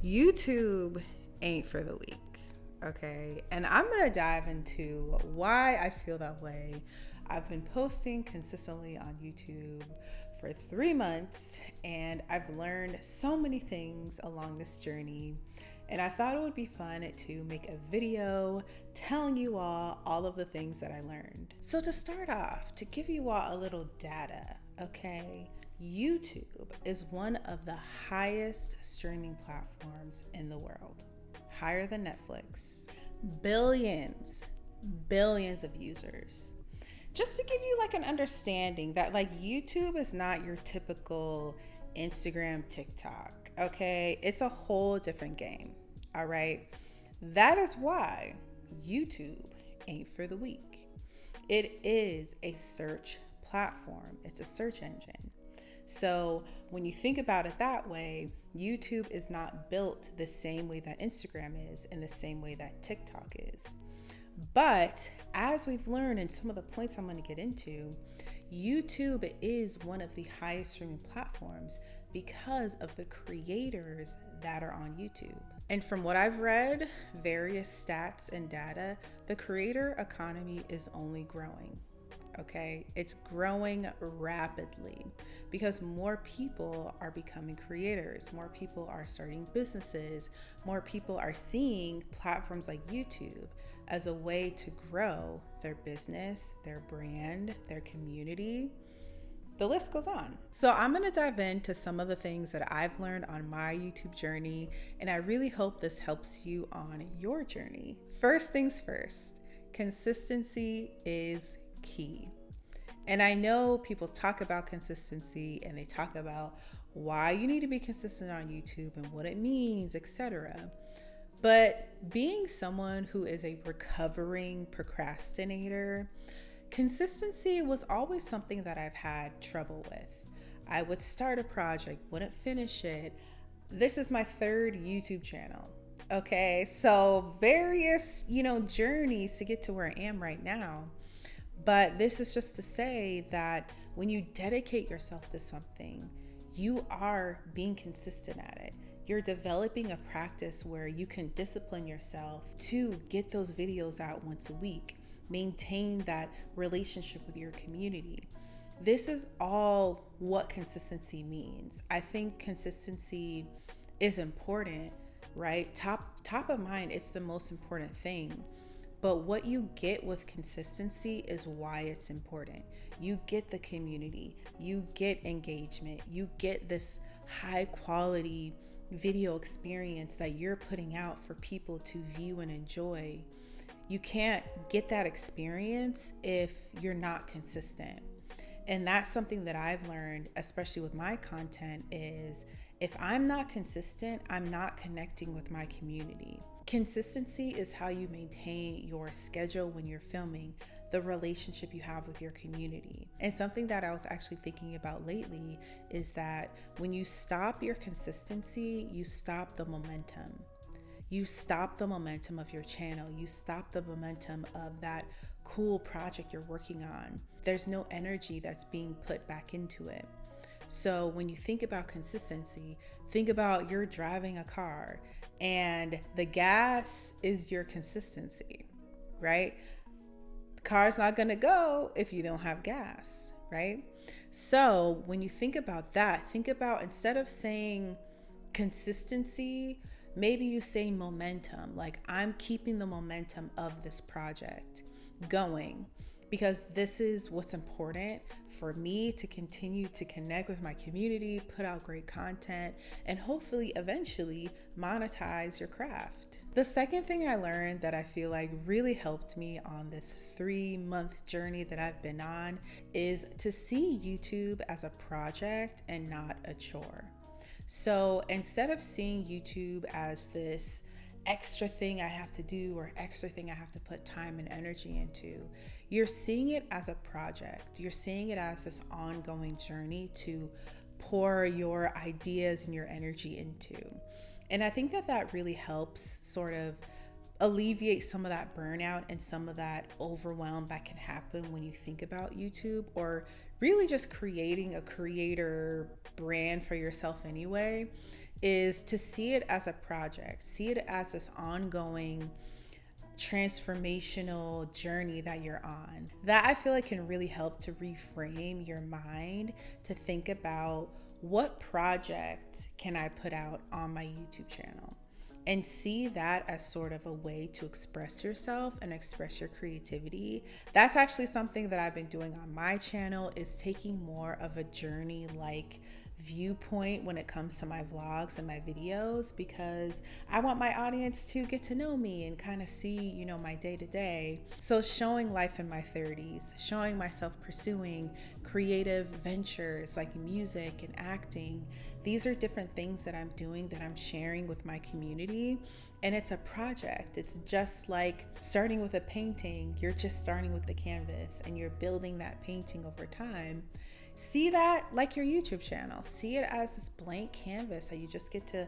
YouTube ain't for the weak, okay? And I'm gonna dive into why I feel that way. I've been posting consistently on YouTube for 3 months and I've learned so many things along this journey. And I thought it would be fun to make a video telling you all of the things that I learned. So, to start off, to give you all a little data, okay? YouTube is one of the highest streaming platforms in the world, higher than Netflix. Billions, billions of users. Just to give you like an understanding that like YouTube is not your typical Instagram, TikTok, okay? It's a whole different game, all right? That is why YouTube ain't for the weak. It is a search platform, it's a search engine. So when you think about it that way, YouTube is not built the same way that Instagram is and the same way that TikTok is. But as we've learned, and some of the points I'm going to get into, YouTube is one of the highest streaming platforms because of the creators that are on YouTube. And from what I've read, various stats and data, the creator economy is only growing. Okay, it's growing rapidly because more people are becoming creators, more people are starting businesses, more people are seeing platforms like YouTube as a way to grow their business, their brand, their community. The list goes on. So I'm going to dive into some of the things that I've learned on my YouTube journey, and I really hope this helps you on your journey. First things first, consistency is key. And I know people talk about consistency and they talk about why you need to be consistent on YouTube and what it means, etc. But being someone who is a recovering procrastinator, consistency was always something that I've had trouble with. I would start a project, wouldn't finish it. This is my third YouTube channel. Okay, so various, journeys to get to where I am right now. But this is just to say that when you dedicate yourself to something, you are being consistent at it. You're developing a practice where you can discipline yourself to get those videos out once a week, maintain that relationship with your community. This is all what consistency means. I think consistency is important, right? Top of mind, it's the most important thing. But what you get with consistency is why it's important. You get the community, you get engagement, you get this high quality video experience that you're putting out for people to view and enjoy. You can't get that experience if you're not consistent. And that's something that I've learned, especially with my content, is if I'm not consistent, I'm not connecting with my community. Consistency is how you maintain your schedule when you're filming, the relationship you have with your community. And something that I was actually thinking about lately is that when you stop your consistency, you stop the momentum. You stop the momentum of your channel. You stop the momentum of that cool project you're working on. There's no energy that's being put back into it. So when you think about consistency, think about you're driving a car and the gas is your consistency, right? The car's not gonna go if you don't have gas, right? So when you think about that, think about instead of saying consistency, maybe you say momentum, like I'm keeping the momentum of this project going because this is what's important for me to continue to connect with my community, put out great content, and hopefully eventually monetize your craft. The second thing I learned that I feel like really helped me on this 3-month journey that I've been on is to see YouTube as a project and not a chore. So instead of seeing YouTube as this extra thing I have to do or extra thing I have to put time and energy into, you're seeing it as a project. You're seeing it as this ongoing journey to pour your ideas and your energy into. And I think that really helps sort of alleviate some of that burnout and some of that overwhelm that can happen when you think about YouTube, or really just creating a creator brand for yourself anyway. is to see it as a project, see it as this ongoing transformational journey that you're on. That I feel like can really help to reframe your mind to think about, what project can I put out on my YouTube channel? And see that as sort of a way to express yourself and express your creativity. That's actually something that I've been doing on my channel, is taking more of a journey like viewpoint when it comes to my vlogs and my videos, because I want my audience to get to know me and kind of see, you know, my day to day. So showing life in my 30s, showing myself pursuing creative ventures like music and acting. These are different things that I'm doing, that I'm sharing with my community. And it's a project. It's just like starting with a painting. You're just starting with the canvas and you're building that painting over time. See that like your YouTube channel. See it as this blank canvas that you just get to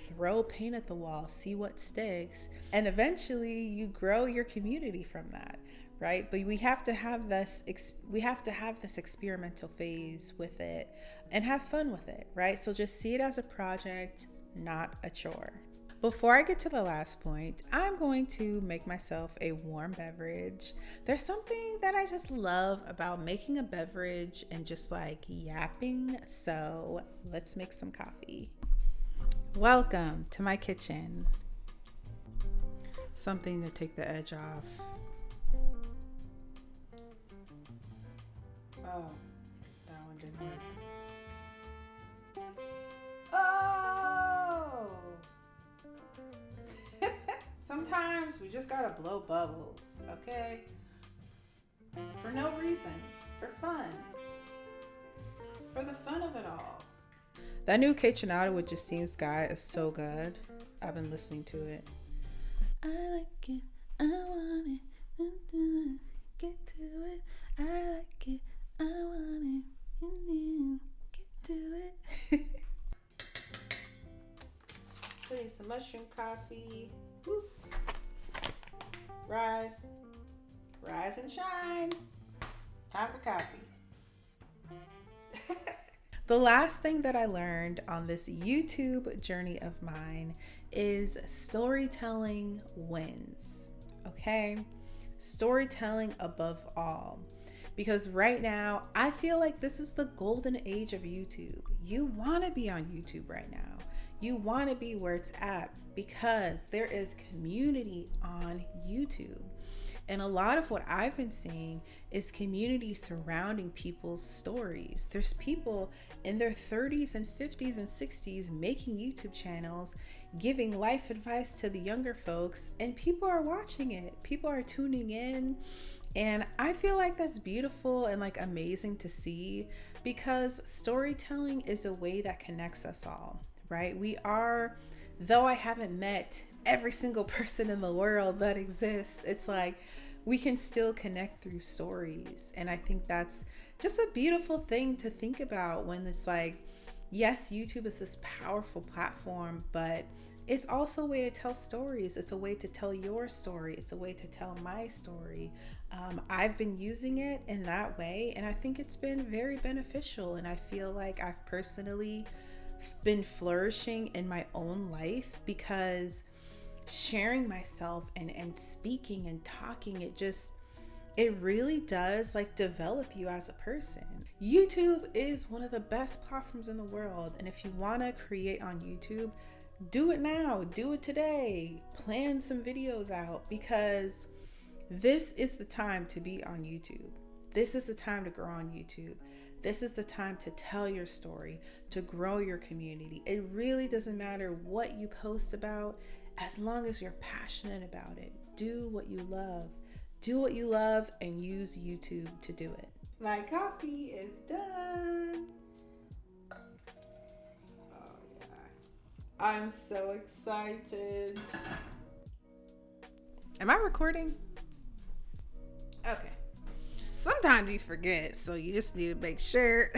throw paint at the wall, see what sticks, and eventually you grow your community from that, right? But we have to have this experimental phase with it and have fun with it, right? So just see it as a project, not a chore. Before I get to the last point, I'm going to make myself a warm beverage. There's something that I just love about making a beverage and just like yapping. So let's make some coffee. Welcome to my kitchen. Something to take the edge off. Oh, that one didn't work. Oh! Sometimes we just gotta blow bubbles, okay? For no reason, for fun. For the fun of it all. That new Kaytranada with Justine Sky is so good. I've been listening to it. I like it, I want it, get to it. I like it, I want it, get to it. Putting some mushroom coffee. Woo. Rise and shine. Time for coffee. The last thing that I learned on this YouTube journey of mine is storytelling wins. Okay? Storytelling above all. Because right now, I feel like this is the golden age of YouTube. You want to be on YouTube right now. You want to be where it's at because there is community on YouTube. And a lot of what I've been seeing is community surrounding people's stories. There's people in their 30s and 50s and 60s making YouTube channels, giving life advice to the younger folks, and people are watching it. People are tuning in. And I feel like that's beautiful and like amazing to see, because storytelling is a way that connects us all, right? We are, though I haven't met every single person in the world that exists, it's like we can still connect through stories. And I think that's just a beautiful thing to think about, when it's like, yes, YouTube is this powerful platform, but it's also a way to tell stories. It's a way to tell your story. It's a way to tell my story. I've been using it in that way, and I think it's been very beneficial. And I feel like I've personally been flourishing in my own life, because sharing myself and speaking and talking, it really does like develop you as a person. YouTube is one of the best platforms in the world. And if you want to create on YouTube, do it now, do it today, plan some videos out, because this is the time to be on YouTube. This is the time to grow on YouTube. This is the time to tell your story, to grow your community. It really doesn't matter what you post about, as long as you're passionate about it. Do what you love. Do what you love and use YouTube to do it. My coffee is done. Oh yeah. I'm so excited. Am I recording? Okay. Sometimes you forget, so you just need to make sure.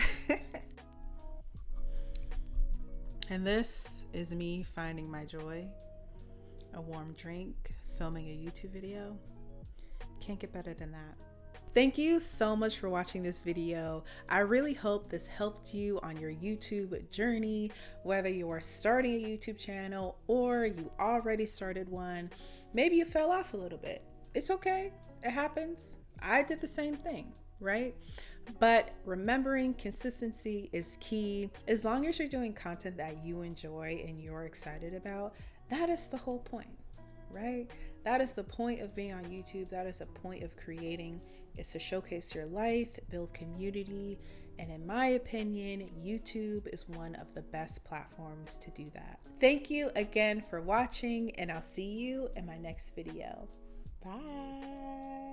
And this is me finding my joy. A warm drink, filming a YouTube video. Can't get better than that. Thank you so much for watching this video. I really hope this helped you on your YouTube journey, whether you are starting a YouTube channel or you already started one. Maybe you fell off a little bit. It's okay. It happens. I did the same thing, right? But remembering consistency is key. As long as you're doing content that you enjoy and you're excited about, that is the whole point, right? That is the point of being on YouTube. That is the point of creating, is to showcase your life, build community. And in my opinion, YouTube is one of the best platforms to do that. Thank you again for watching, and I'll see you in my next video. Bye.